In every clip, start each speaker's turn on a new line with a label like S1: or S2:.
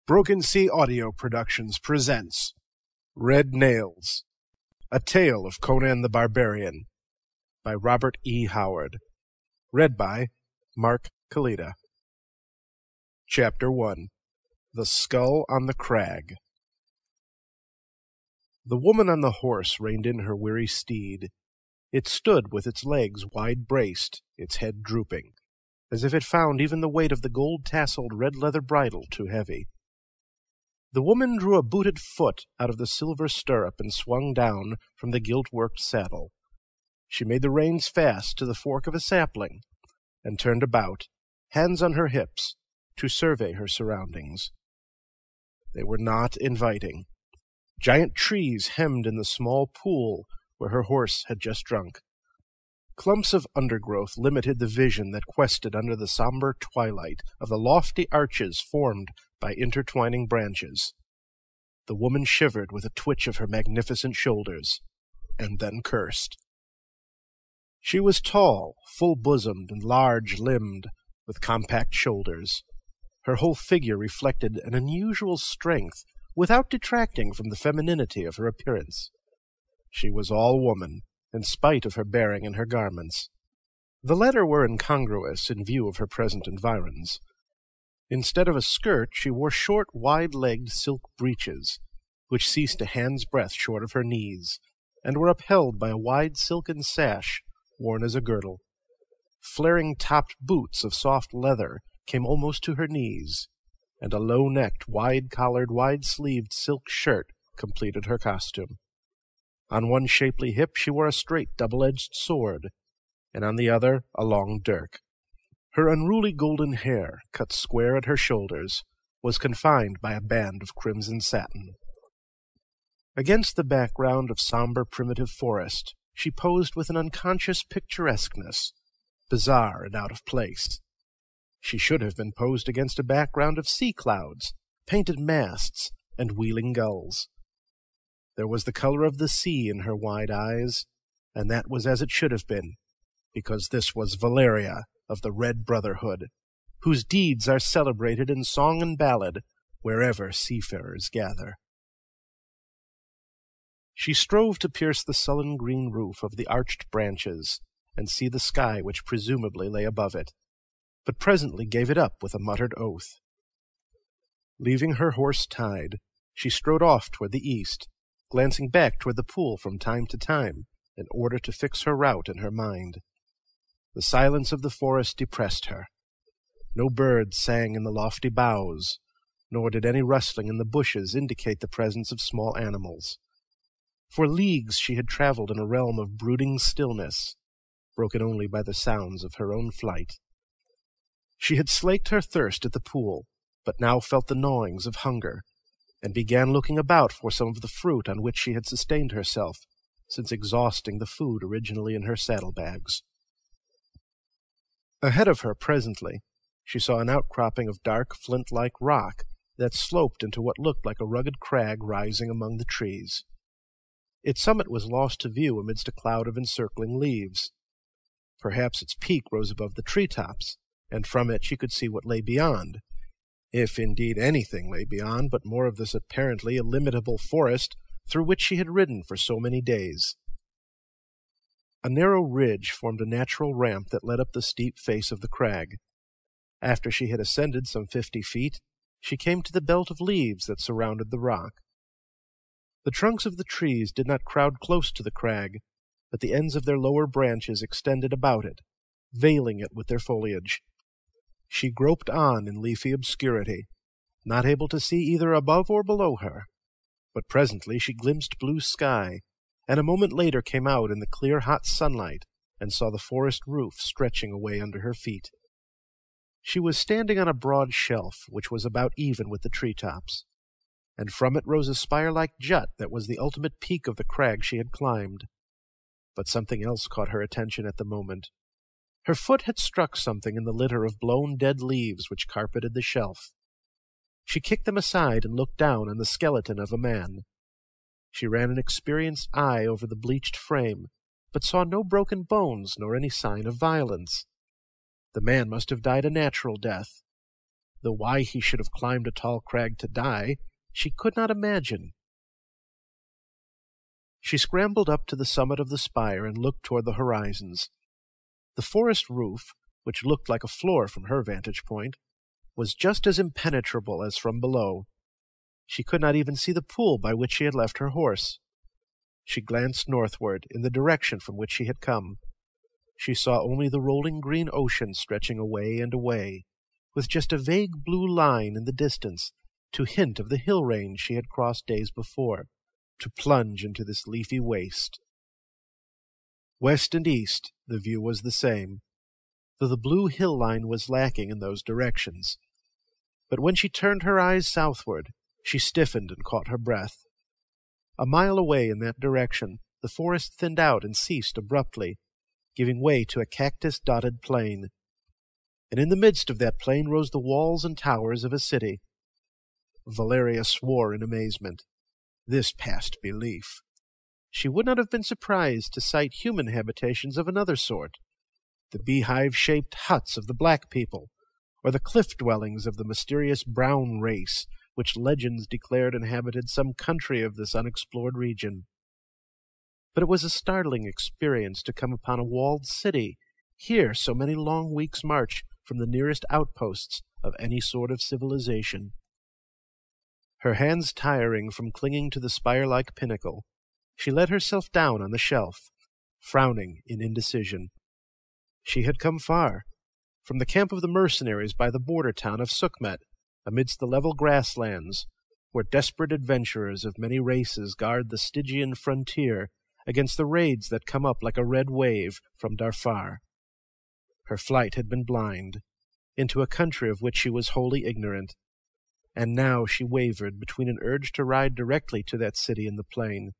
S1: Broken Sea Audio Productions presents Red Nails, a tale of Conan the Barbarian, by Robert E. Howard, read by Mark Kalita. Chapter 1. The Skull on the Crag. The woman on the horse reined in her weary steed. It stood with its legs wide-braced, its head drooping, as if it found even the weight of the gold-tasseled red-leather bridle too heavy. The woman drew a booted foot out of the silver stirrup and swung down from the gilt-worked saddle. She made the reins fast to the fork of a sapling, and turned about, hands on her hips, to survey her surroundings. They were not inviting. Giant trees hemmed in the small pool where her horse had just drunk. Clumps of undergrowth limited the vision that quested under the somber twilight of the lofty arches formed by intertwining branches. The woman shivered with a twitch of her magnificent shoulders, and then cursed. She was tall, full-bosomed, and large-limbed, with compact shoulders. Her whole figure reflected an unusual strength, without detracting from the femininity of her appearance. She was all woman, in spite of her bearing and her garments. The latter were incongruous in view of her present environs. Instead of a skirt, she wore short, wide-legged silk breeches, which ceased a hand's breadth short of her knees, and were upheld by a wide silken sash worn as a girdle. Flaring topped boots of soft leather came almost to her knees, and a low-necked, wide-collared, wide-sleeved silk shirt completed her costume. On one shapely hip she wore a straight double-edged sword, and on the other a long dirk. Her unruly golden hair, cut square at her shoulders, was confined by a band of crimson satin. Against the background of somber primitive forest, she posed with an unconscious picturesqueness, bizarre and out of place. She should have been posed against a background of sea clouds, painted masts, and wheeling gulls. There was the color of the sea in her wide eyes, and that was as it should have been, because this was Valeria of the Red Brotherhood, whose deeds are celebrated in song and ballad wherever seafarers gather. She strove to pierce the sullen green roof of the arched branches and see the sky which presumably lay above it, but presently gave it up with a muttered oath. Leaving her horse tied, she strode off toward the east, glancing back toward the pool from time to time in order to fix her route in her mind. The silence of the forest depressed her. No birds sang in the lofty boughs, nor did any rustling in the bushes indicate the presence of small animals. For leagues she had traveled in a realm of brooding stillness, broken only by the sounds of her own flight. She had slaked her thirst at the pool, but now felt the gnawings of hunger, and began looking about for some of the fruit on which she had sustained herself since exhausting the food originally in her saddlebags. Ahead of her, presently, she saw an outcropping of dark, flint-like rock that sloped into what looked like a rugged crag rising among the trees. Its summit was lost to view amidst a cloud of encircling leaves. Perhaps its peak rose above the tree-tops, and from it she could see what lay beyond, if indeed anything lay beyond but more of this apparently illimitable forest through which she had ridden for so many days. A narrow ridge formed a natural ramp that led up the steep face of the crag. After she had ascended some 50 feet, she came to the belt of leaves that surrounded the rock. The trunks of the trees did not crowd close to the crag, but the ends of their lower branches extended about it, veiling it with their foliage. She groped on in leafy obscurity, not able to see either above or below her, but presently she glimpsed blue sky, and a moment later came out in the clear hot sunlight and saw the forest roof stretching away under her feet. She was standing on a broad shelf which was about even with the tree-tops, and from it rose a spire-like jut that was the ultimate peak of the crag she had climbed. But something else caught her attention at the moment. Her foot had struck something in the litter of blown dead leaves which carpeted the shelf. She kicked them aside and looked down on the skeleton of a man. She ran an experienced eye over the bleached frame, but saw no broken bones nor any sign of violence. The man must have died a natural death. though why he should have climbed a tall crag to die, she could not imagine. She scrambled up to the summit of the spire and looked toward the horizons. The forest roof, which looked like a floor from her vantage point, was just as impenetrable as from below. She could not even see the pool by which she had left her horse. She glanced northward, in the direction from which she had come. She saw only the rolling green ocean stretching away and away, with just a vague blue line in the distance to hint of the hill range she had crossed days before, to plunge into this leafy waste. West and east the view was the same, though the blue hill line was lacking in those directions. But when she turned her eyes southward, she stiffened and caught her breath. A mile away in that direction, the forest thinned out and ceased abruptly, giving way to a cactus-dotted plain. And in the midst of that plain rose the walls and towers of a city. Valeria swore in amazement. This passed belief. She would not have been surprised to sight human habitations of another sort, the beehive-shaped huts of the black people, or the cliff dwellings of the mysterious brown race, which legends declared inhabited some country of this unexplored region. But it was a startling experience to come upon a walled city, here so many long weeks' march from the nearest outposts of any sort of civilization. Her hands tiring from clinging to the spire-like pinnacle, she let herself down on the shelf, frowning in indecision. She had come far, from the camp of the mercenaries by the border town of Sukhmet, amidst the level grasslands, where desperate adventurers of many races guard the Stygian frontier against the raids that come up like a red wave from Darfar. Her flight had been blind, into a country of which she was wholly ignorant, and now she wavered between an urge to ride directly to that city in the plain,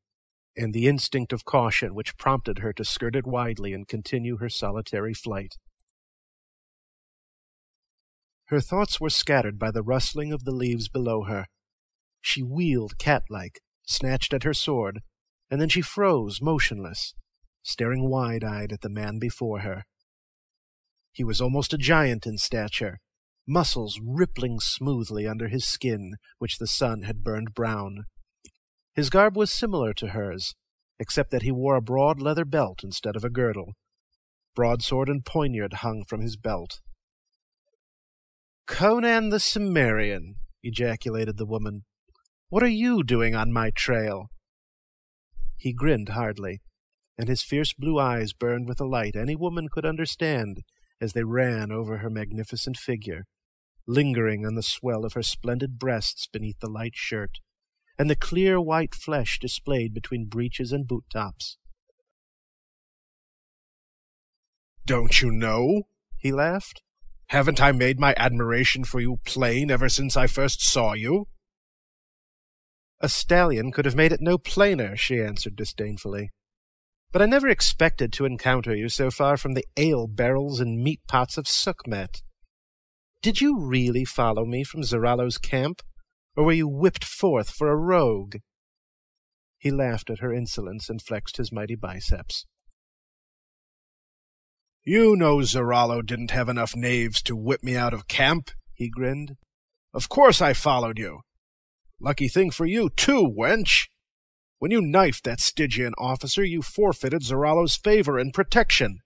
S1: and the instinct of caution which prompted her to skirt it widely and continue her solitary flight. Her thoughts were scattered by the rustling of the leaves below her. She wheeled cat-like, snatched at her sword, and then she froze motionless, staring wide-eyed at the man before her. He was almost a giant in stature, muscles rippling smoothly under his skin, which the sun had burned brown. His garb was similar to hers, except that he wore a broad leather belt instead of a girdle. Broadsword and poniard hung from his belt. "Conan the Cimmerian," ejaculated the woman. "What are you doing on my trail?" He grinned hardly, and his fierce blue eyes burned with a light any woman could understand as they ran over her magnificent figure, lingering on the swell of her splendid breasts beneath the light shirt, and the clear white flesh displayed between breeches and boot-tops. "Don't you know?" he laughed. "Haven't I made my admiration for you plain ever since I first saw you?" "A stallion could have made it no plainer," she answered disdainfully. "But I never expected to encounter you so far from the ale-barrels and meat-pots of Sukhmet. Did you really follow me from Zarallo's camp, or were you whipped forth for a rogue?" He laughed at her insolence and flexed his mighty biceps. "You know Zarallo didn't have enough knaves to whip me out of camp," he grinned. "Of course I followed you. Lucky thing for you, too, wench. When you knifed that Stygian officer, you forfeited Zarallo's favor and protection,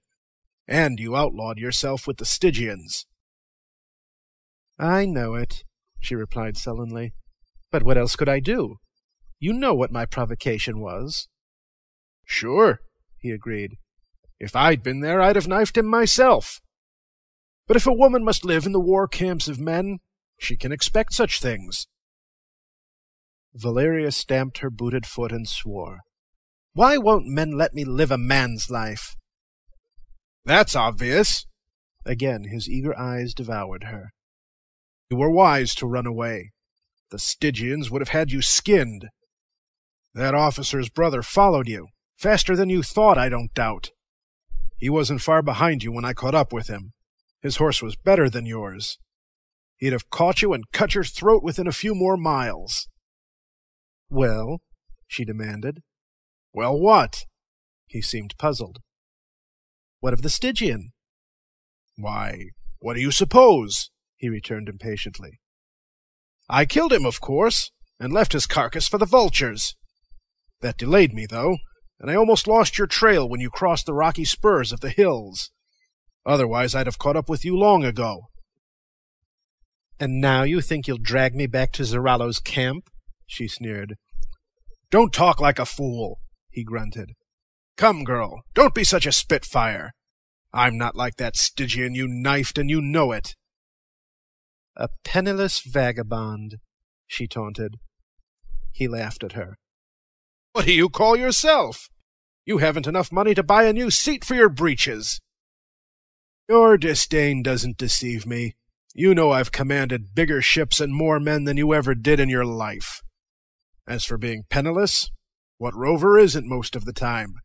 S1: and you outlawed yourself with the Stygians." "I know it," she replied sullenly. "But what else could I do? You know what my provocation was." "Sure," he agreed. "If I'd been there, I'd have knifed him myself. But if a woman must live in the war camps of men, she can expect such things." Valeria stamped her booted foot and swore. "Why won't men let me live a man's life?" "That's obvious." Again his eager eyes devoured her. "You were wise to run away. The Stygians would have had you skinned. That officer's brother followed you, faster than you thought, I don't doubt. He wasn't far behind you when I caught up with him. His horse was better than yours. He'd have caught you and cut your throat within a few more miles." "Well?" she demanded. "Well, what?" He seemed puzzled. "What of the Stygian?" "Why, what do you suppose?" he returned impatiently. "I killed him, of course, and left his carcass for the vultures. That delayed me, though, and I almost lost your trail when you crossed the rocky spurs of the hills. Otherwise I'd have caught up with you long ago." "And now you think you'll drag me back to Zarallo's camp?" she sneered. "Don't talk like a fool," he grunted. "Come, girl, don't be such a spitfire. I'm not like that Stygian you knifed, and you know it." "A penniless vagabond," she taunted. He laughed at her. "What do you call yourself? You haven't enough money to buy a new seat for your breeches." "Your disdain doesn't deceive me. You know I've commanded bigger ships and more men than you ever did in your life. As for being penniless, what rover isn't most of the time?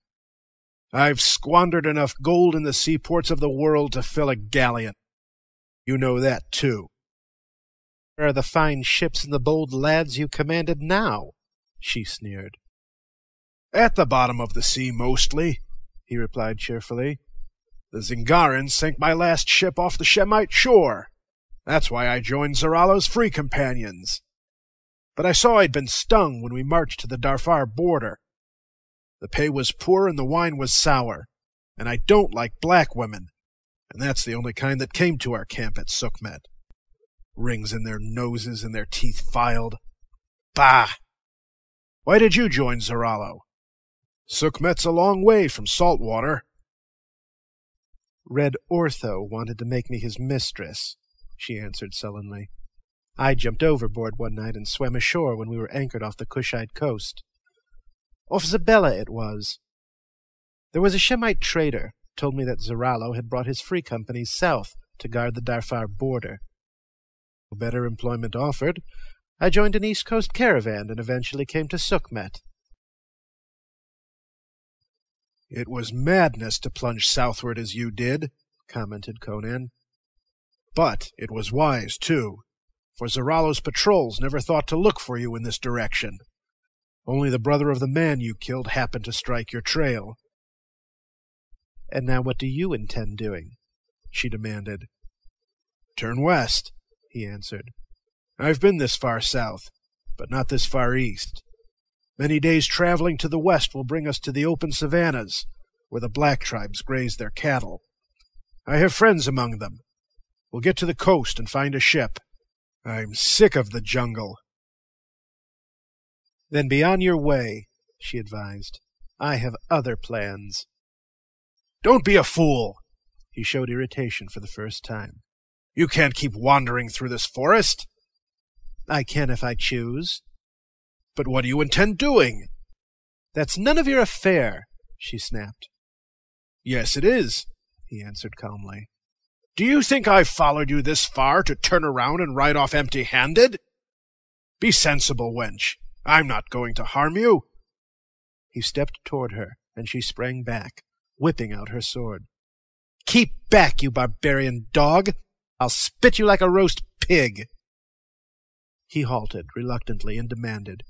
S1: I've squandered enough gold in the seaports of the world to fill a galleon. You know that, too." "Where are the fine ships and the bold lads you commanded now?" she sneered. "At the bottom of the sea, mostly," he replied cheerfully. "The Zingarans sank my last ship off the Shemite shore. That's why I joined Zarallo's Free Companions. But I saw I'd been stung when we marched to the Darfar border. The pay was poor and the wine was sour, and I don't like black women, and that's the only kind that came to our camp at Sukhmet. Rings in their noses and their teeth filed. Bah! Why did you join Zarallo? Sukhmet's a long way from salt water." "Red Ortho wanted to make me his mistress," she answered sullenly. "I jumped overboard one night and swam ashore when we were anchored off the Kushite coast. Off Zabella it was. There was a Shemite trader told me that Zarallo had brought his free companies south to guard the Darfar border. No better employment offered, I joined an East Coast caravan and eventually came to Sukhmet." "It was madness to plunge southward as you did," commented Conan. "But it was wise, too, for Zarallo's patrols never thought to look for you in this direction. Only the brother of the man you killed happened to strike your trail." "And now what do you intend doing?" she demanded. "Turn west," he answered. "I've been this far south, but not this far east. Many days traveling to the west will bring us to the open savannas, where the black tribes graze their cattle. I have friends among them. We'll get to the coast and find a ship. I'm sick of the jungle." "Then be on your way," she advised. "I have other plans." "Don't be a fool!" He showed irritation for the first time. "You can't keep wandering through this forest." "I can if I choose." "But what do you intend doing?" "That's none of your affair," she snapped. "Yes, it is," he answered calmly. "Do you think I've followed you this far to turn around and ride off empty-handed? Be sensible, wench. I'm not going to harm you." He stepped toward her, and she sprang back, whipping out her sword. "Keep back, you barbarian dog! I'll spit you like a roast pig!" He halted reluctantly and demanded,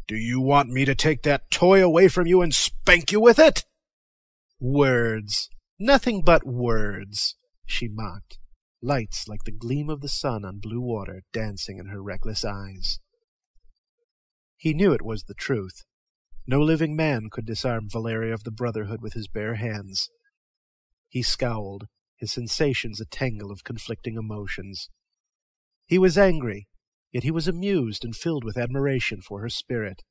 S1: "Do you want me to take that toy away from you and spank you with it?" "Words! Nothing but words!" she mocked, lights like the gleam of the sun on blue water dancing in her reckless eyes. He knew it was the truth. No living man could disarm Valeria of the Brotherhood with his bare hands. He scowled, his sensations a tangle of conflicting emotions. He was angry, yet he was amused and filled with admiration for her spirit.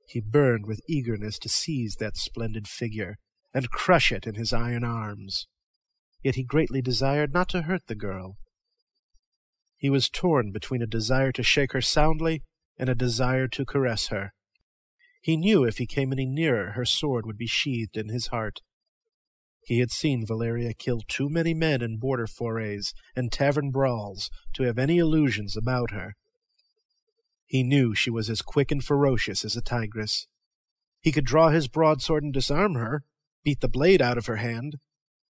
S1: He burned with eagerness to seize that splendid figure and crush it in his iron arms. Yet he greatly desired not to hurt the girl. He was torn between a desire to shake her soundly and a desire to caress her. He knew if he came any nearer, her sword would be sheathed in his heart. He had seen Valeria kill too many men in border forays and tavern brawls to have any illusions about her. He knew she was as quick and ferocious as a tigress. He could draw his broadsword and disarm her, beat the blade out of her hand,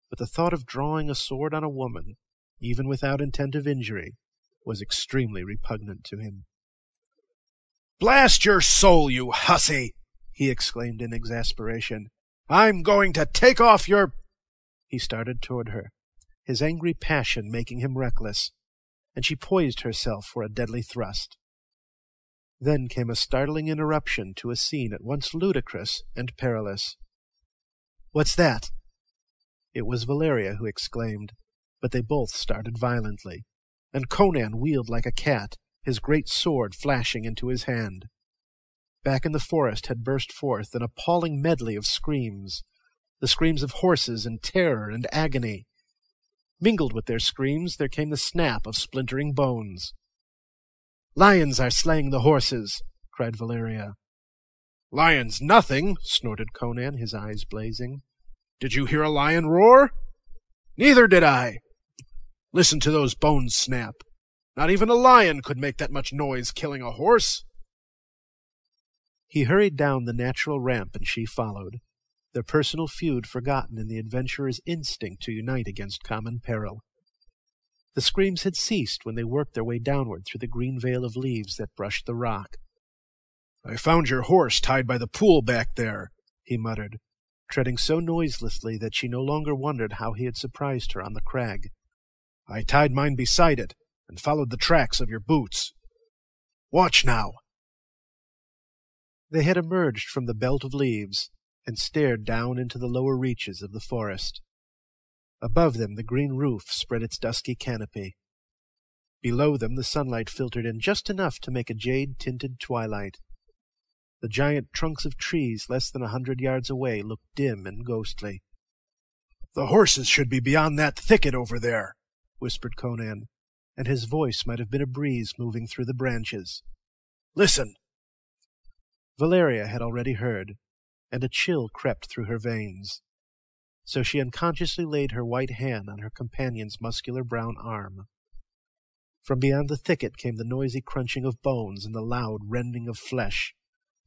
S1: but the thought of drawing a sword on a woman, even without intent of injury, was extremely repugnant to him. "Blast your soul, you hussy!" he exclaimed in exasperation. "I'm going to take off your—" He started toward her, his angry passion making him reckless, and she poised herself for a deadly thrust. Then came a startling interruption to a scene at once ludicrous and perilous. "What's that?" It was Valeria who exclaimed, but they both started violently, and Conan wheeled like a cat, his great sword flashing into his hand. Back in the forest had burst forth an appalling medley of screams, the screams of horses in terror and agony. Mingled with their screams there came the snap of splintering bones. "Lions are slaying the horses!" cried Valeria. "Lions nothing!" snorted Conan, his eyes blazing. "Did you hear a lion roar?" "Neither did I." "Listen to those bones snap. Not even a lion could make that much noise killing a horse." He hurried down the natural ramp, and she followed, their personal feud forgotten in the adventurer's instinct to unite against common peril. The screams had ceased when they worked their way downward through the green veil of leaves that brushed the rock. "I found your horse tied by the pool back there," he muttered, treading so noiselessly that she no longer wondered how he had surprised her on the crag. "I tied mine beside it, and followed the tracks of your boots. Watch now." They had emerged from the belt of leaves, and stared down into the lower reaches of the forest. Above them the green roof spread its dusky canopy. Below them the sunlight filtered in just enough to make a jade-tinted twilight. The giant trunks of trees less than 100 yards away looked dim and ghostly. "The horses should be beyond that thicket over there," whispered Conan, and his voice might have been a breeze moving through the branches. "Listen!" Valeria had already heard, and a chill crept through her veins. So she unconsciously laid her white hand on her companion's muscular brown arm. From beyond the thicket came the noisy crunching of bones and the loud rending of flesh,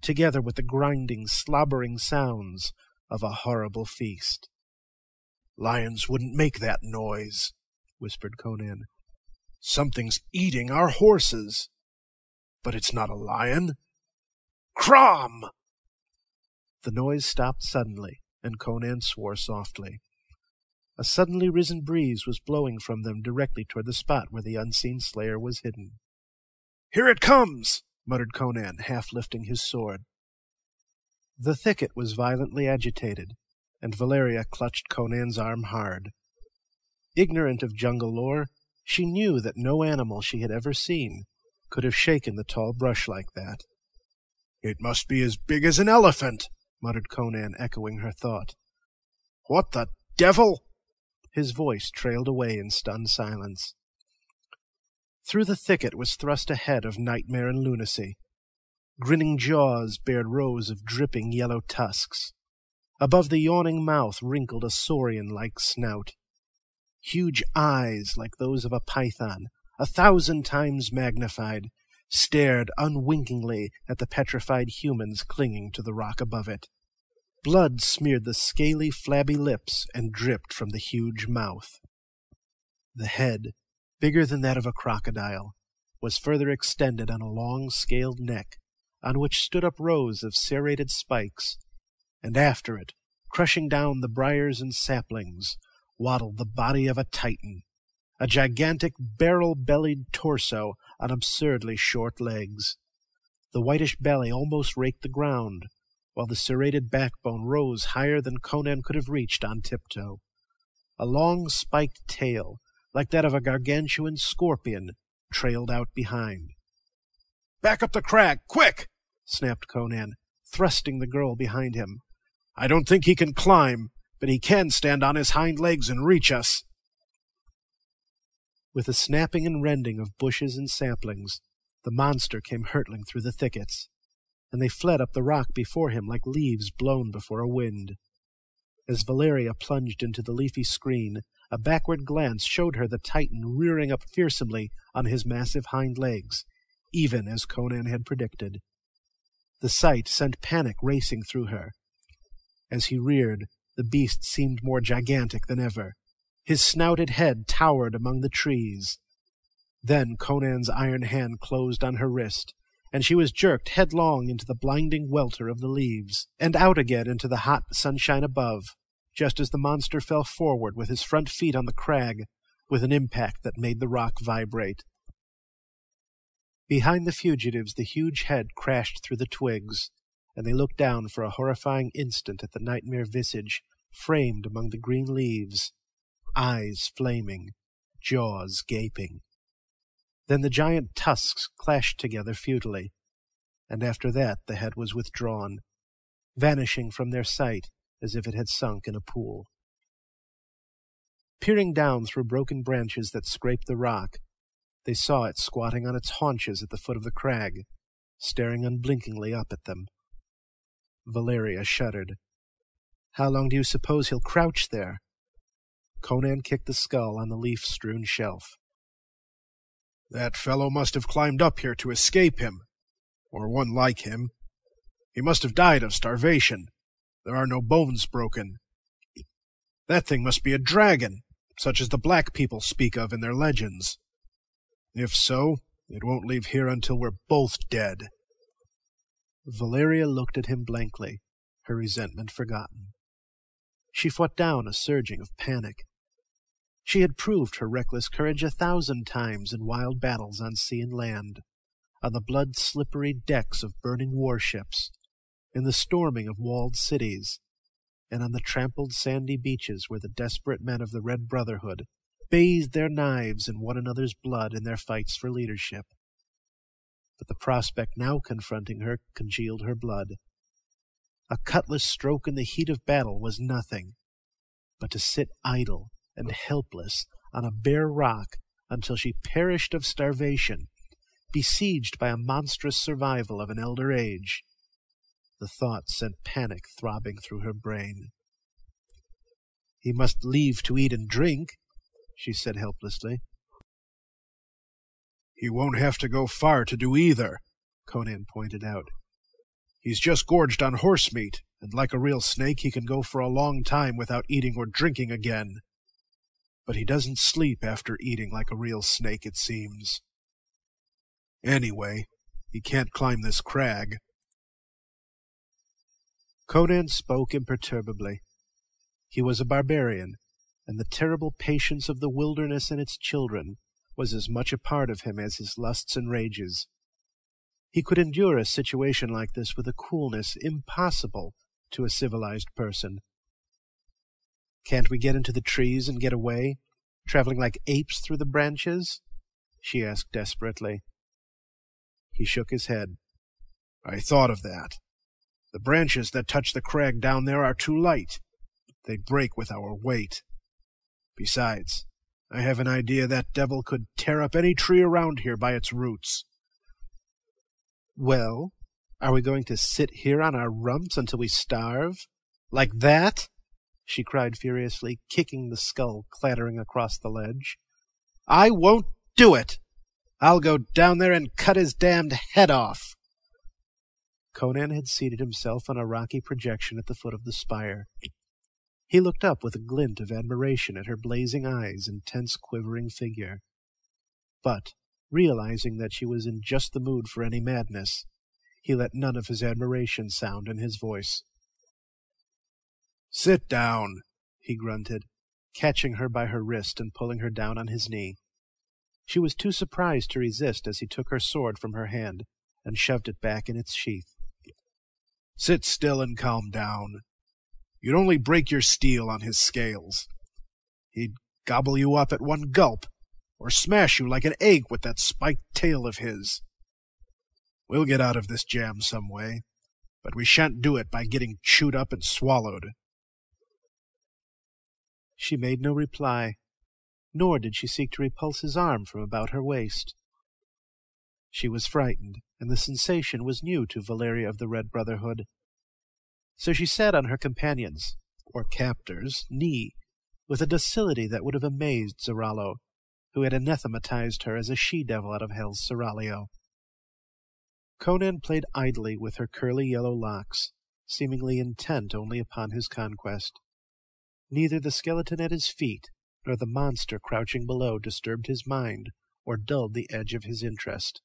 S1: together with the grinding, slobbering sounds of a horrible feast. "Lions wouldn't make that noise," whispered Conan. "Something's eating our horses. But it's not a lion. Crom!" The noise stopped suddenly, and Conan swore softly. A suddenly risen breeze was blowing from them directly toward the spot where the unseen slayer was hidden. "Here it comes!" muttered Conan, half lifting his sword. The thicket was violently agitated, and Valeria clutched Conan's arm hard. Ignorant of jungle lore, she knew that no animal she had ever seen could have shaken the tall brush like that. "It must be as big as an elephant," muttered Conan, echoing her thought. "What the devil?" His voice trailed away in stunned silence. Through the thicket was thrust a head of nightmare and lunacy. Grinning jaws bared rows of dripping yellow tusks. Above the yawning mouth wrinkled a saurian-like snout. Huge eyes, like those of a python, 1,000 times magnified, stared unwinkingly at the petrified humans clinging to the rock above it. Blood smeared the scaly, flabby lips and dripped from the huge mouth. The head, bigger than that of a crocodile, was further extended on a long, scaled neck, on which stood up rows of serrated spikes, and after it, crushing down the briars and saplings, waddled the body of a titan, a gigantic barrel-bellied torso on absurdly short legs. The whitish belly almost raked the ground, while the serrated backbone rose higher than Conan could have reached on tiptoe. A long spiked tail, like that of a gargantuan scorpion, trailed out behind. "Back up the crag, quick!" snapped Conan, thrusting the girl behind him. "I don't think he can climb, but he can stand on his hind legs and reach us." With a snapping and rending of bushes and saplings, the monster came hurtling through the thickets, and they fled up the rock before him like leaves blown before a wind. As Valeria plunged into the leafy screen, a backward glance showed her the Titan rearing up fearsomely on his massive hind legs, even as Conan had predicted. The sight sent panic racing through her. As he reared, the beast seemed more gigantic than ever. His snouted head towered among the trees. Then Conan's iron hand closed on her wrist, and she was jerked headlong into the blinding welter of the leaves, and out again into the hot sunshine above, just as the monster fell forward with his front feet on the crag, with an impact that made the rock vibrate. Behind the fugitives the huge head crashed through the twigs, and they looked down for a horrifying instant at the nightmare visage framed among the green leaves, eyes flaming, jaws gaping. Then the giant tusks clashed together futilely, and after that the head was withdrawn, vanishing from their sight as if it had sunk in a pool. Peering down through broken branches that scraped the rock, they saw it squatting on its haunches at the foot of the crag, staring unblinkingly up at them. Valeria shuddered. "How long do you suppose he'll crouch there?" Conan kicked the skull on the leaf-strewn shelf.
S2: "That fellow must have climbed up here to escape him, or one like him. He must have died of starvation. There are no bones broken. That thing must be a dragon, such as the black people speak of in their legends. If so, it won't leave here until we're both dead."
S1: Valeria looked at him blankly, her resentment forgotten. She fought down a surging of panic. She had proved her reckless courage 1,000 times in wild battles on sea and land, on the blood-slippery decks of burning warships, in the storming of walled cities, and on the trampled sandy beaches where the desperate men of the Red Brotherhood bathed their knives in one another's blood in their fights for leadership. But the prospect now confronting her congealed her blood. A cutlass stroke in the heat of battle was nothing, but to sit idle and helpless on a bare rock until she perished of starvation, besieged by a monstrous survival of an elder age. The thought sent panic throbbing through her brain. "He must leave to eat and drink," she said helplessly.
S2: "He won't have to go far to do either," Conan pointed out. "He's just gorged on horse meat, and like a real snake he can go for a long time without eating or drinking again. But he doesn't sleep after eating like a real snake, it seems. Anyway, he can't climb this crag."
S1: Conan spoke imperturbably. He was a barbarian, and the terrible patience of the wilderness and its children was as much a part of him as his lusts and rages. He could endure a situation like this with a coolness impossible to a civilized person. "Can't we get into the trees and get away, traveling like apes through the branches?" she asked desperately.
S2: He shook his head. "I thought of that. The branches that touch the crag down there are too light. They'd break with our weight. Besides, I have an idea that devil could tear up any tree around here by its roots."
S1: "Well, are we going to sit here on our rumps until we starve? Like that?" she cried furiously, kicking the skull clattering across the ledge. "I won't do it! I'll go down there and cut his damned head off!" Conan had seated himself on a rocky projection at the foot of the spire. He looked up with a glint of admiration at her blazing eyes and tense, quivering figure. But, realizing that she was in just the mood for any madness, he let none of his admiration sound in his voice.
S2: "Sit down,"
S1: he grunted, catching her by her wrist and pulling her down on his knee. She was too surprised to resist as he took her sword from her hand and shoved it back in its sheath.
S2: "Sit still and calm down. You'd only break your steel on his scales. He'd gobble you up at one gulp, or smash you like an egg with that spiked tail of his. We'll get out of this jam some way, but we shan't do it by getting chewed up and swallowed."
S1: She made no reply, nor did she seek to repulse his arm from about her waist. She was frightened, and the sensation was new to Valeria of the Red Brotherhood. So she sat on her companion's, or captor's, knee, with a docility that would have amazed Zarallo, who had anathematized her as a she-devil out of hell's seraglio. Conan played idly with her curly yellow locks, seemingly intent only upon his conquest. Neither the skeleton at his feet nor the monster crouching below disturbed his mind or dulled the edge of his interest.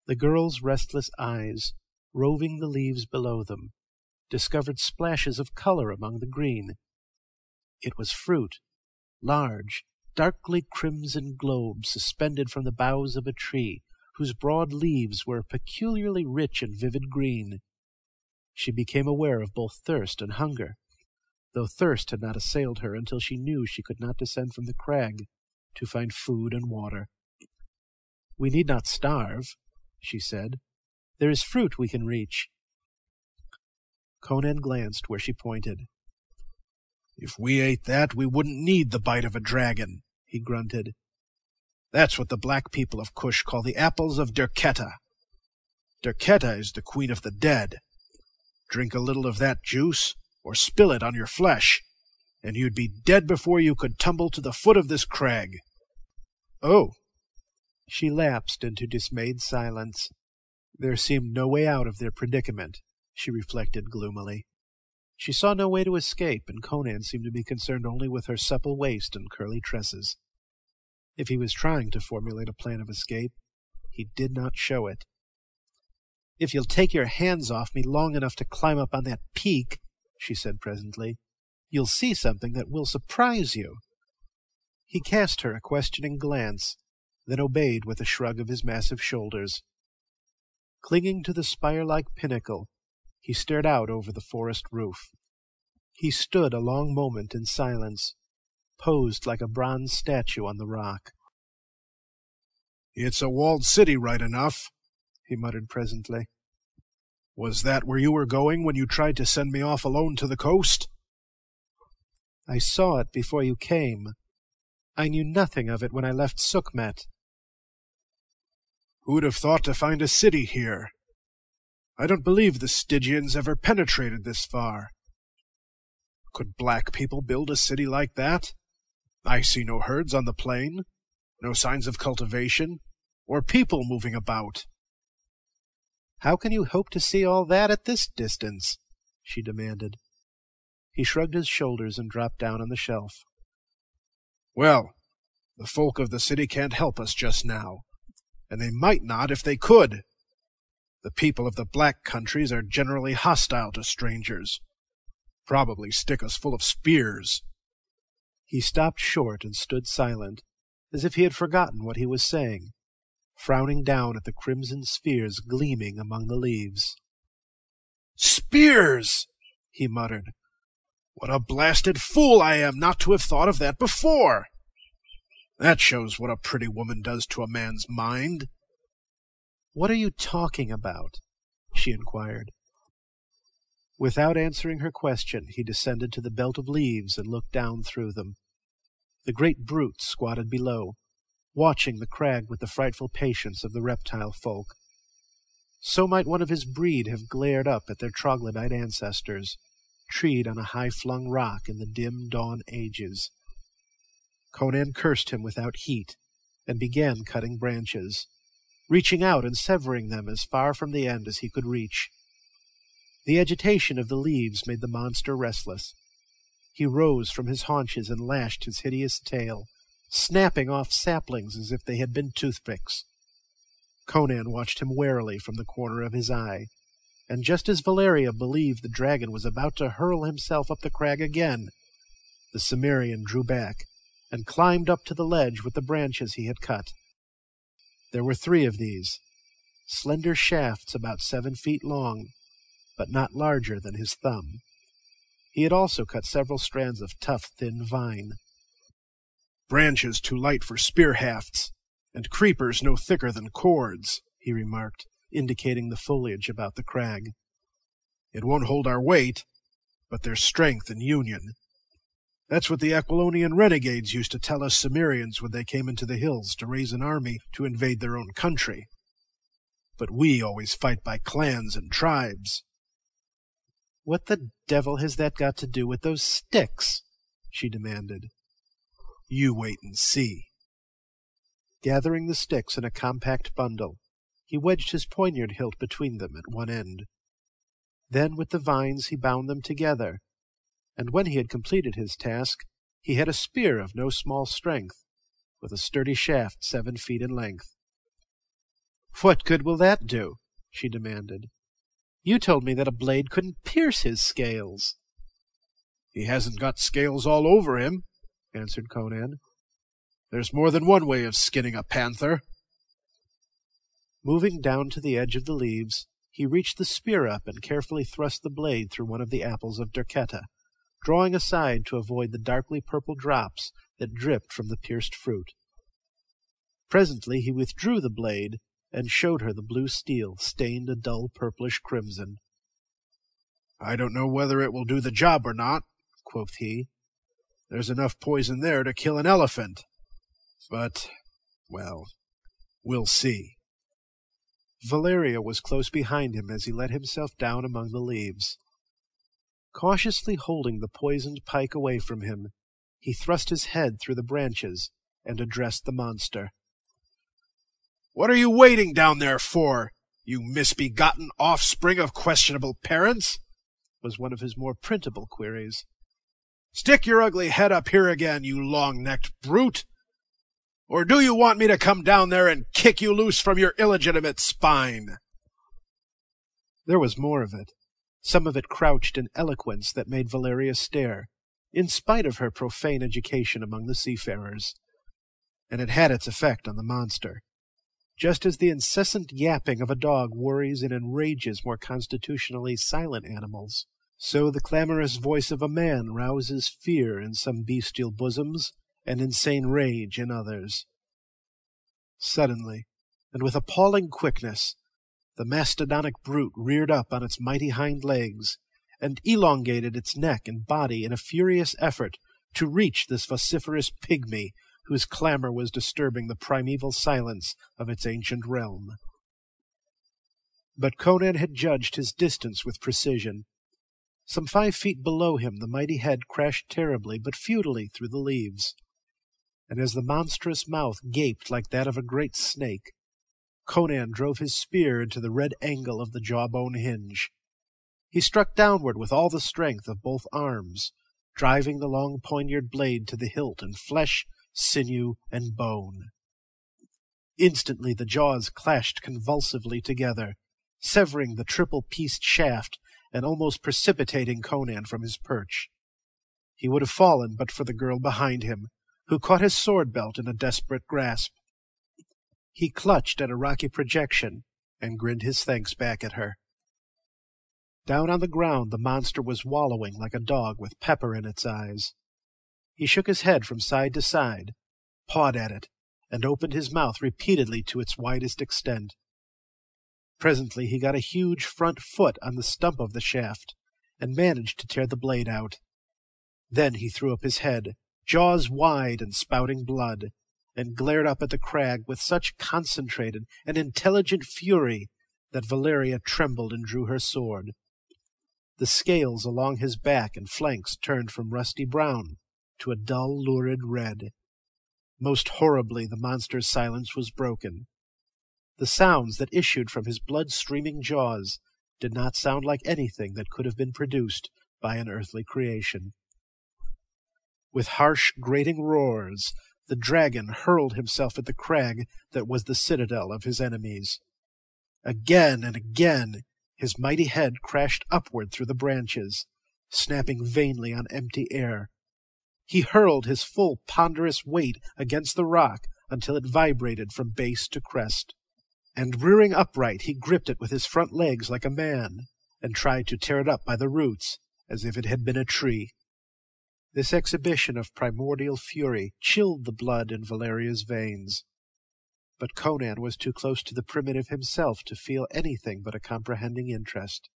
S1: The girl's restless eyes, roving the leaves below them, discovered splashes of color among the green. It was fruit, large, darkly crimson globes suspended from the boughs of a tree, whose broad leaves were peculiarly rich and vivid green. She became aware of both thirst and hunger, though thirst had not assailed her until she knew she could not descend from the crag to find food and water. "We need not starve," she said. "There is fruit we can reach." Conan glanced where she pointed.
S2: "If we ate that, we wouldn't need the bite of a dragon," he grunted. "That's what the black people of Kush call the apples of Derketa. Derketa is the queen of the dead. Drink a little of that juice, or spill it on your flesh, and you'd be dead before you could tumble to the foot of this crag."
S1: "Oh!" She lapsed into dismayed silence. There seemed no way out of their predicament, she reflected gloomily. She saw no way to escape, and Conan seemed to be concerned only with her supple waist and curly tresses. If he was trying to formulate a plan of escape, he did not show it. "If you'll take your hands off me long enough to climb up on that peak," she said presently, "you'll see something that will surprise you." He cast her a questioning glance, then obeyed with a shrug of his massive shoulders. Clinging to the spire-like pinnacle, he stared out over the forest roof. He stood a long moment in silence, posed like a bronze statue on the rock.
S2: "It's a walled city right enough," he muttered presently. "Was that where you were going when you tried to send me off alone to the coast?"
S1: "I saw it before you came. I knew nothing of it when I left Sukhmet."
S2: "Who'd have thought to find a city here? I don't believe the Stygians ever penetrated this far. Could black people build a city like that? I see no herds on the plain, no signs of cultivation, or people moving about."
S1: "How can you hope to see all that at this distance?" she demanded. He shrugged his shoulders and dropped down on the shelf.
S2: "Well, the folk of the city can't help us just now, and they might not if they could. The people of the black countries are generally hostile to strangers. Probably stick us full of spears."
S1: He stopped short and stood silent, as if he had forgotten what he was saying, frowning down at the crimson spheres gleaming among the leaves.
S2: "Spears!" he muttered. "What a blasted fool I am not to have thought of that before! That shows what a pretty woman does to a man's mind."
S1: "What are you talking about?" she inquired. Without answering her question, he descended to the belt of leaves and looked down through them. The great brute squatted below, watching the crag with the frightful patience of the reptile folk. So might one of his breed have glared up at their troglodyte ancestors, treed on a high-flung rock in the dim dawn ages. Conan cursed him without heat, and began cutting branches, reaching out and severing them as far from the end as he could reach. The agitation of the leaves made the monster restless. He rose from his haunches and lashed his hideous tail, snapping off saplings as if they had been toothpicks. Conan watched him warily from the corner of his eye, and just as Valeria believed the dragon was about to hurl himself up the crag again, the Cimmerian drew back and climbed up to the ledge with the branches he had cut. There were 3 of these, slender shafts about 7 feet long, but not larger than his thumb. He had also cut several strands of tough, thin vine.
S2: "Branches too light for spear hafts, and creepers no thicker than cords," he remarked, indicating the foliage about the crag. "It won't hold our weight, but there's strength in union. That's what the Aquilonian renegades used to tell us Cimmerians when they came into the hills to raise an army to invade their own country. But we always fight by clans and tribes."
S1: "What the devil has that got to do with those sticks?" she demanded.
S2: "You wait and see."
S1: Gathering the sticks in a compact bundle, he wedged his poniard hilt between them at one end. Then with the vines he bound them together, and when he had completed his task, he had a spear of no small strength, with a sturdy shaft 7 feet in length. "What good will that do?" she demanded. "You told me that a blade couldn't pierce his scales."
S2: "He hasn't got scales all over him," answered Conan. "There's more than one way of skinning a panther."
S1: Moving down to the edge of the leaves, he reached the spear up and carefully thrust the blade through one of the apples of Derketa, drawing aside to avoid the darkly purple drops that dripped from the pierced fruit. Presently he withdrew the blade and showed her the blue steel stained a dull purplish crimson.
S2: "I don't know whether it will do the job or not," quoth he. "There's enough poison there to kill an elephant. But, well, we'll see."
S1: Valeria was close behind him as he let himself down among the leaves. Cautiously holding the poisoned pike away from him, he thrust his head through the branches and addressed the monster.
S2: "What are you waiting down there for, you misbegotten offspring of questionable parents?"
S1: was one of his more printable queries.
S2: "Stick your ugly head up here again, you long-necked brute! Or do you want me to come down there and kick you loose from your illegitimate spine?"
S1: There was more of it, some of it crouched in eloquence that made Valeria stare, in spite of her profane education among the seafarers. And it had its effect on the monster. Just as the incessant yapping of a dog worries and enrages more constitutionally silent animals, so the clamorous voice of a man rouses fear in some bestial bosoms and insane rage in others. Suddenly, and with appalling quickness, the mastodonic brute reared up on its mighty hind legs and elongated its neck and body in a furious effort to reach this vociferous pygmy whose clamor was disturbing the primeval silence of its ancient realm. But Conan had judged his distance with precision. Some 5 feet below him the mighty head crashed terribly but futilely through the leaves, and as the monstrous mouth gaped like that of a great snake, Conan drove his spear into the red angle of the jawbone hinge. He struck downward with all the strength of both arms, driving the long poignard blade to the hilt in flesh, sinew, and bone. Instantly the jaws clashed convulsively together, severing the triple-pieced shaft and almost precipitating Conan from his perch. He would have fallen but for the girl behind him, who caught his sword-belt in a desperate grasp. He clutched at a rocky projection and grinned his thanks back at her. Down on the ground the monster was wallowing like a dog with pepper in its eyes. He shook his head from side to side, pawed at it, and opened his mouth repeatedly to its widest extent. Presently he got a huge front foot on the stump of the shaft, and managed to tear the blade out. Then he threw up his head, jaws wide and spouting blood, and glared up at the crag with such concentrated and intelligent fury that Valeria trembled and drew her sword. The scales along his back and flanks turned from rusty brown to a dull, lurid red. Most horribly the monster's silence was broken. The sounds that issued from his blood-streaming jaws did not sound like anything that could have been produced by an earthly creation. With harsh, grating roars, the dragon hurled himself at the crag that was the citadel of his enemies. Again and again his mighty head crashed upward through the branches, snapping vainly on empty air. He hurled his full ponderous weight against the rock until it vibrated from base to crest, and rearing upright he gripped it with his front legs like a man, and tried to tear it up by the roots as if it had been a tree. This exhibition of primordial fury chilled the blood in Valeria's veins. But Conan was too close to the primitive himself to feel anything but a comprehending interest.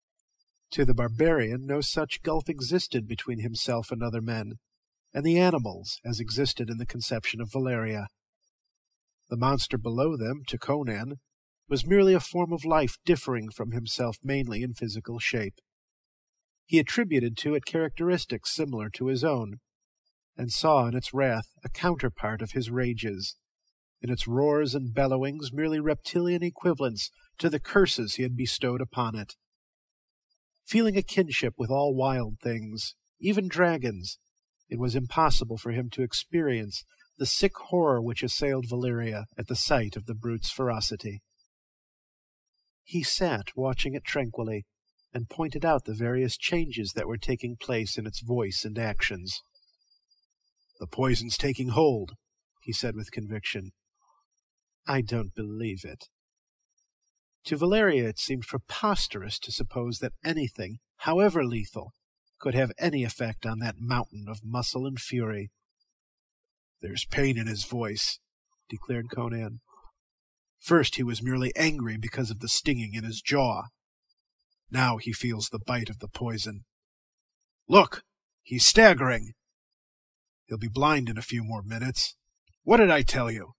S1: To the barbarian no such gulf existed between himself and other men, and the animals as existed in the conception of Valeria. The monster below them, to Conan, was merely a form of life differing from himself mainly in physical shape. He attributed to it characteristics similar to his own, and saw in its wrath a counterpart of his rages, in its roars and bellowings merely reptilian equivalents to the curses he had bestowed upon it. Feeling a kinship with all wild things, even dragons, it was impossible for him to experience the sick horror which assailed Valeria at the sight of the brute's ferocity. He sat watching it tranquilly, and pointed out the various changes that were taking place in its voice and actions. "The poison's taking hold," he said with conviction. "I don't believe it." To Valeria it seemed preposterous to suppose that anything, however lethal, could have any effect on that mountain of muscle and fury.
S2: "There's pain in his voice," declared Conan. "First he was merely angry because of the stinging in his jaw. Now he feels the bite of the poison. Look! He's staggering! He'll be blind in a few more minutes. What did I tell you?"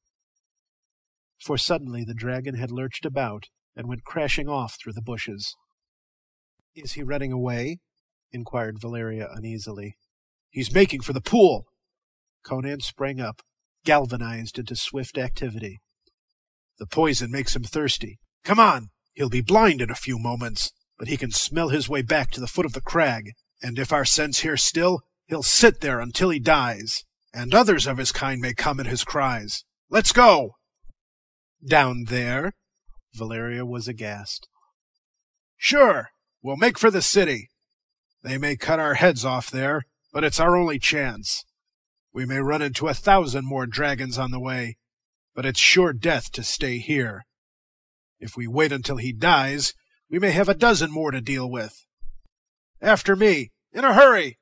S1: For suddenly the dragon had lurched about and went crashing off through the bushes. "Is he running away?" inquired Valeria uneasily.
S2: "He's making for the pool."
S1: Conan sprang up, galvanized into swift activity.
S2: "The poison makes him thirsty. Come on! He'll be blind in a few moments, but he can smell his way back to the foot of the crag, and if our scent's here still, he'll sit there until he dies, and others of his kind may come at his cries. Let's go!"
S1: "Down there?" Valeria was aghast.
S2: "Sure! We'll make for the city. They may cut our heads off there, but it's our only chance. We may run into 1,000 more dragons on the way, but it's sure death to stay here. If we wait until he dies, we may have 12 more to deal with. After me, in a hurry!"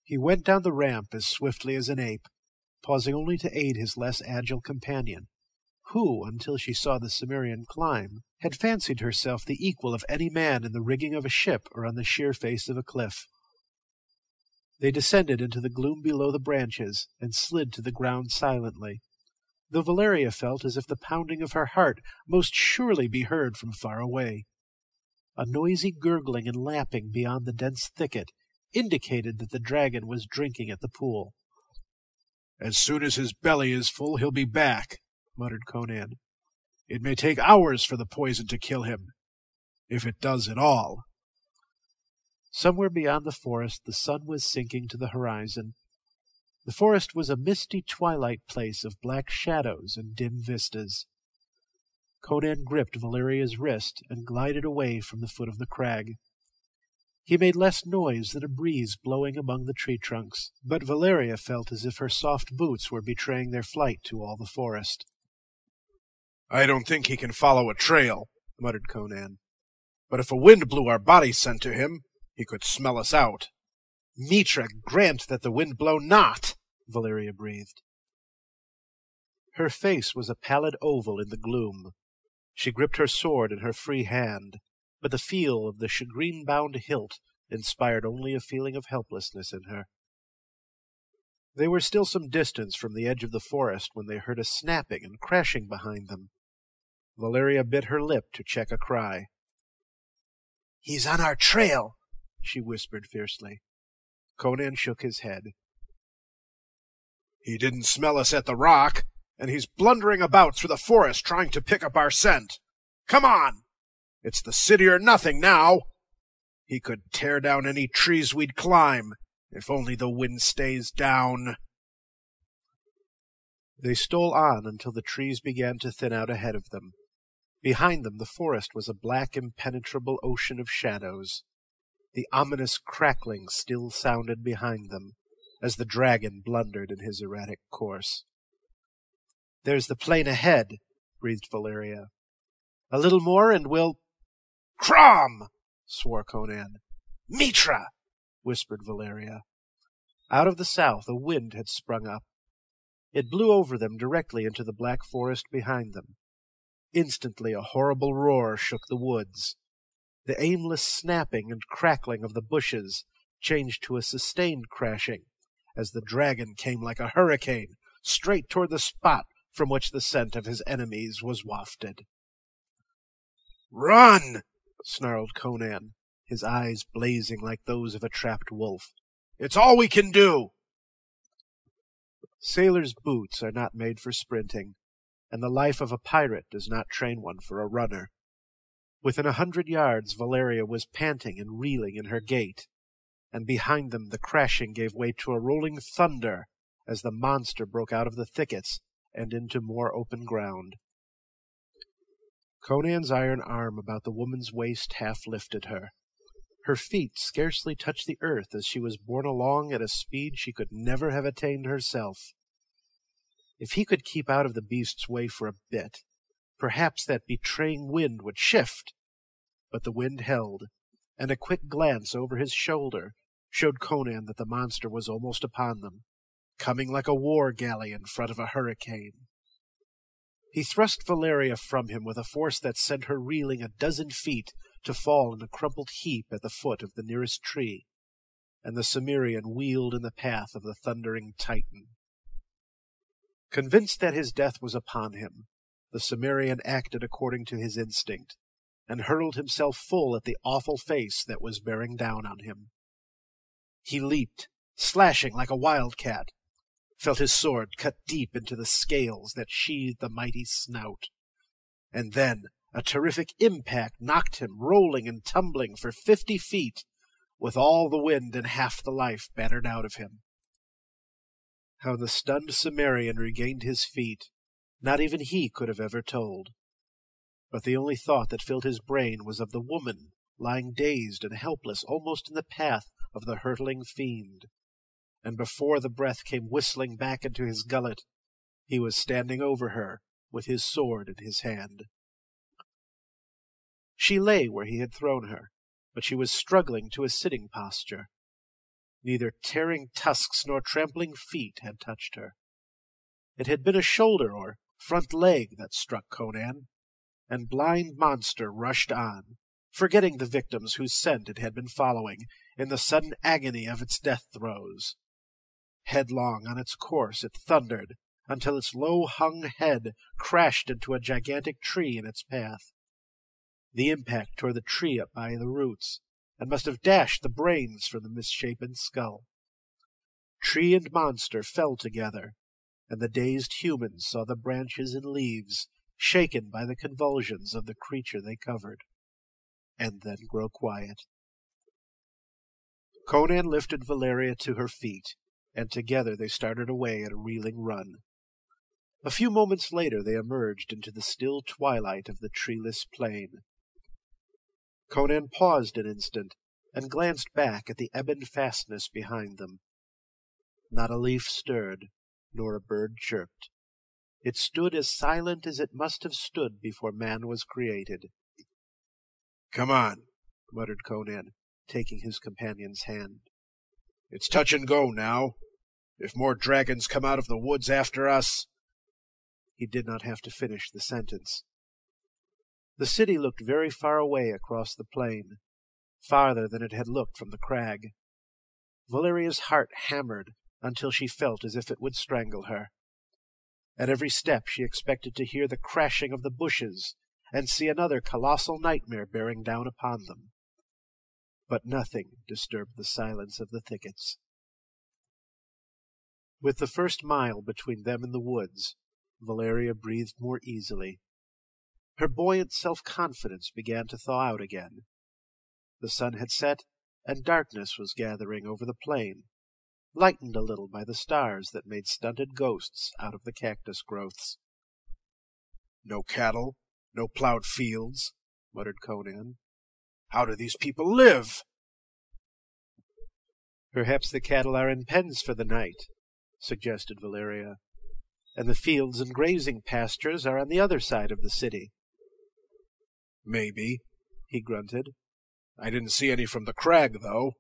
S1: He went down the ramp as swiftly as an ape, pausing only to aid his less agile companion, who, until she saw the Cimmerian climb, had fancied herself the equal of any man in the rigging of a ship or on the sheer face of a cliff. They descended into the gloom below the branches and slid to the ground silently, though Valeria felt as if the pounding of her heart most surely be heard from far away. A noisy gurgling and lapping beyond the dense thicket indicated that the dragon was drinking at the pool.
S2: "As soon as his belly is full, he'll be back," muttered Conan. "It may take hours for the poison to kill him, if it does at all."
S1: Somewhere beyond the forest the sun was sinking to the horizon. The forest was a misty twilight place of black shadows and dim vistas. Conan gripped Valeria's wrist and glided away from the foot of the crag. He made less noise than a breeze blowing among the tree trunks, but Valeria felt as if her soft boots were betraying their flight to all the forest.
S2: "I don't think he can follow a trail," muttered Conan. "But if a wind blew our body scent to him, he could smell us out."
S1: "Mitra grant that the wind blow not!" Valeria breathed. Her face was a pallid oval in the gloom. She gripped her sword in her free hand, but the feel of the shagreen-bound hilt inspired only a feeling of helplessness in her. They were still some distance from the edge of the forest when they heard a snapping and crashing behind them. Valeria bit her lip to check a cry. "He's on our trail," she whispered fiercely. Conan shook his head.
S2: "He didn't smell us at the rock, and he's blundering about through the forest trying to pick up our scent. Come on! It's the city or nothing now. He could tear down any trees we'd climb, if only the wind stays down."
S1: They stole on until the trees began to thin out ahead of them. Behind them the forest was a black, impenetrable ocean of shadows. The ominous crackling still sounded behind them, as the dragon blundered in his erratic course. "There's the plain ahead," breathed Valeria. "A little more and we'll—"
S2: "Crom!"
S1: swore Conan.
S2: "Mitra!"
S1: whispered Valeria. Out of the south a wind had sprung up. It blew over them directly into the black forest behind them. Instantly a horrible roar shook the woods. The aimless snapping and crackling of the bushes changed to a sustained crashing, as the dragon came like a hurricane straight toward the spot from which the scent of his enemies was wafted.
S2: "Run!"
S1: snarled Conan, his eyes blazing like those of a trapped wolf.
S2: "It's all we can do!"
S1: Sailors' boots are not made for sprinting, and the life of a pirate does not train one for a runner. Within 100 yards Valeria was panting and reeling in her gait, and behind them the crashing gave way to a rolling thunder as the monster broke out of the thickets and into more open ground. Conan's iron arm about the woman's waist half lifted her. Her feet scarcely touched the earth as she was borne along at a speed she could never have attained herself. If he could keep out of the beast's way for a bit, Perhaps that betraying wind would shift. But the wind held, and a quick glance over his shoulder showed Conan that the monster was almost upon them, coming like a war galley in front of a hurricane. He thrust Valeria from him with a force that sent her reeling a dozen feet to fall in a crumpled heap at the foot of the nearest tree, and the Cimmerian wheeled in the path of the thundering Titan. Convinced that his death was upon him, the Cimmerian acted according to his instinct, and hurled himself full at the awful face that was bearing down on him. He leaped, slashing like a wildcat, felt his sword cut deep into the scales that sheathed the mighty snout, and then a terrific impact knocked him rolling and tumbling for 50 feet, with all the wind and half the life battered out of him. How the stunned Cimmerian regained his feet, not even he could have ever told. But the only thought that filled his brain was of the woman lying dazed and helpless almost in the path of the hurtling fiend. And before the breath came whistling back into his gullet, he was standing over her with his sword in his hand. She lay where he had thrown her, but she was struggling to a sitting posture. Neither tearing tusks nor trampling feet had touched her. It had been a shoulder or front leg that struck Conan, and blind monster rushed on, forgetting the victims whose scent it had been following in the sudden agony of its death throes. Headlong on its course it thundered, until its low-hung head crashed into a gigantic tree in its path. The impact tore the tree up by the roots, and must have dashed the brains from the misshapen skull. Tree and monster fell together, and the dazed humans saw the branches and leaves shaken by the convulsions of the creature they covered, and then grow quiet. Conan lifted Valeria to her feet, and together they started away at a reeling run. A few moments later they emerged into the still twilight of the treeless plain. Conan paused an instant, and glanced back at the ebon fastness behind them. Not a leaf stirred, nor a bird chirped. It stood as silent as it must have stood before man was created.
S2: "Come on,"
S1: muttered Conan, taking his companion's hand.
S2: "It's touch and go now. If more dragons come out of the woods after us—"
S1: He did not have to finish the sentence. The city looked very far away across the plain, farther than it had looked from the crag. Valeria's heart hammered until she felt as if it would strangle her. At every step she expected to hear the crashing of the bushes and see another colossal nightmare bearing down upon them. But nothing disturbed the silence of the thickets. With the first mile between them and the woods, Valeria breathed more easily. Her buoyant self-confidence began to thaw out again. The sun had set, and darkness was gathering over the plain, lightened a little by the stars that made stunted ghosts out of the cactus growths.
S2: "No cattle, no plowed fields," muttered Conan. "How do these people live?"
S1: "Perhaps the cattle are in pens for the night," suggested Valeria, "and the fields and grazing pastures are on the other side of the city."
S2: "Maybe," he grunted. "I didn't see any from the crag, though."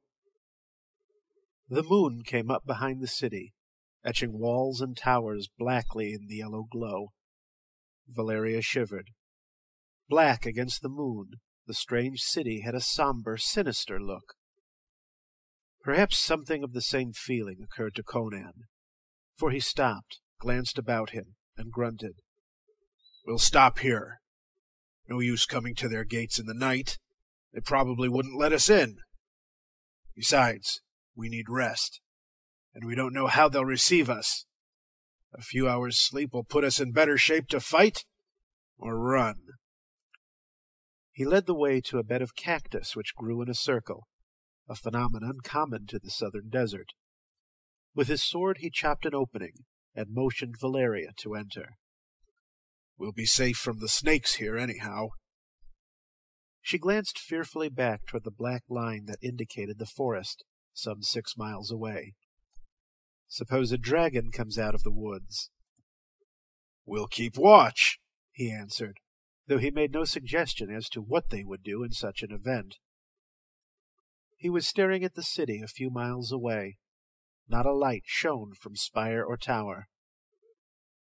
S1: The moon came up behind the city, etching walls and towers blackly in the yellow glow. Valeria shivered. Black against the moon, the strange city had a somber, sinister look. Perhaps something of the same feeling occurred to Conan, for he stopped, glanced about him, and grunted.
S2: "We'll stop here. No use coming to their gates in the night. They probably wouldn't let us in. Besides, we need rest, and we don't know how they'll receive us. A few hours' sleep will put us in better shape to fight or run."
S1: He led the way to a bed of cactus which grew in a circle, a phenomenon common to the southern desert. With his sword he chopped an opening, and motioned Valeria to enter.
S2: "We'll be safe from the snakes here, anyhow."
S1: She glanced fearfully back toward the black line that indicated the forest, some 6 miles away. "Suppose a dragon comes out of the woods?"
S2: "We'll keep watch," he answered,
S1: though he made no suggestion as to what they would do in such an event. He was staring at the city a few miles away. Not a light shone from spire or tower.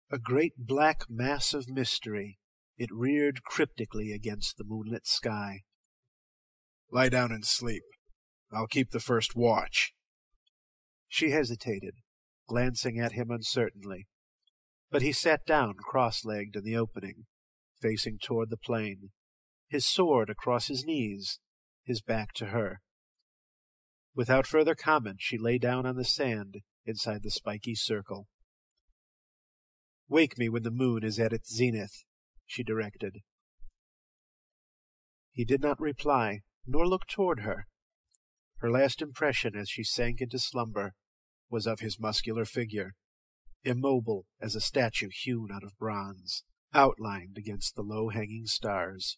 S1: A great black mass of mystery, it reared cryptically against the moonlit sky.
S2: Lie down and sleep. I'll keep the first watch.
S1: She hesitated, glancing at him uncertainly, but he sat down cross-legged in the opening, facing toward the plain, his sword across his knees, his back to her. Without further comment she lay down on the sand inside the spiky circle. "Wake me when the moon is at its zenith," she directed. He did not reply, nor look toward her. Her last impression as she sank into slumber was of his muscular figure, immobile as a statue hewn out of bronze, outlined against the low-hanging stars.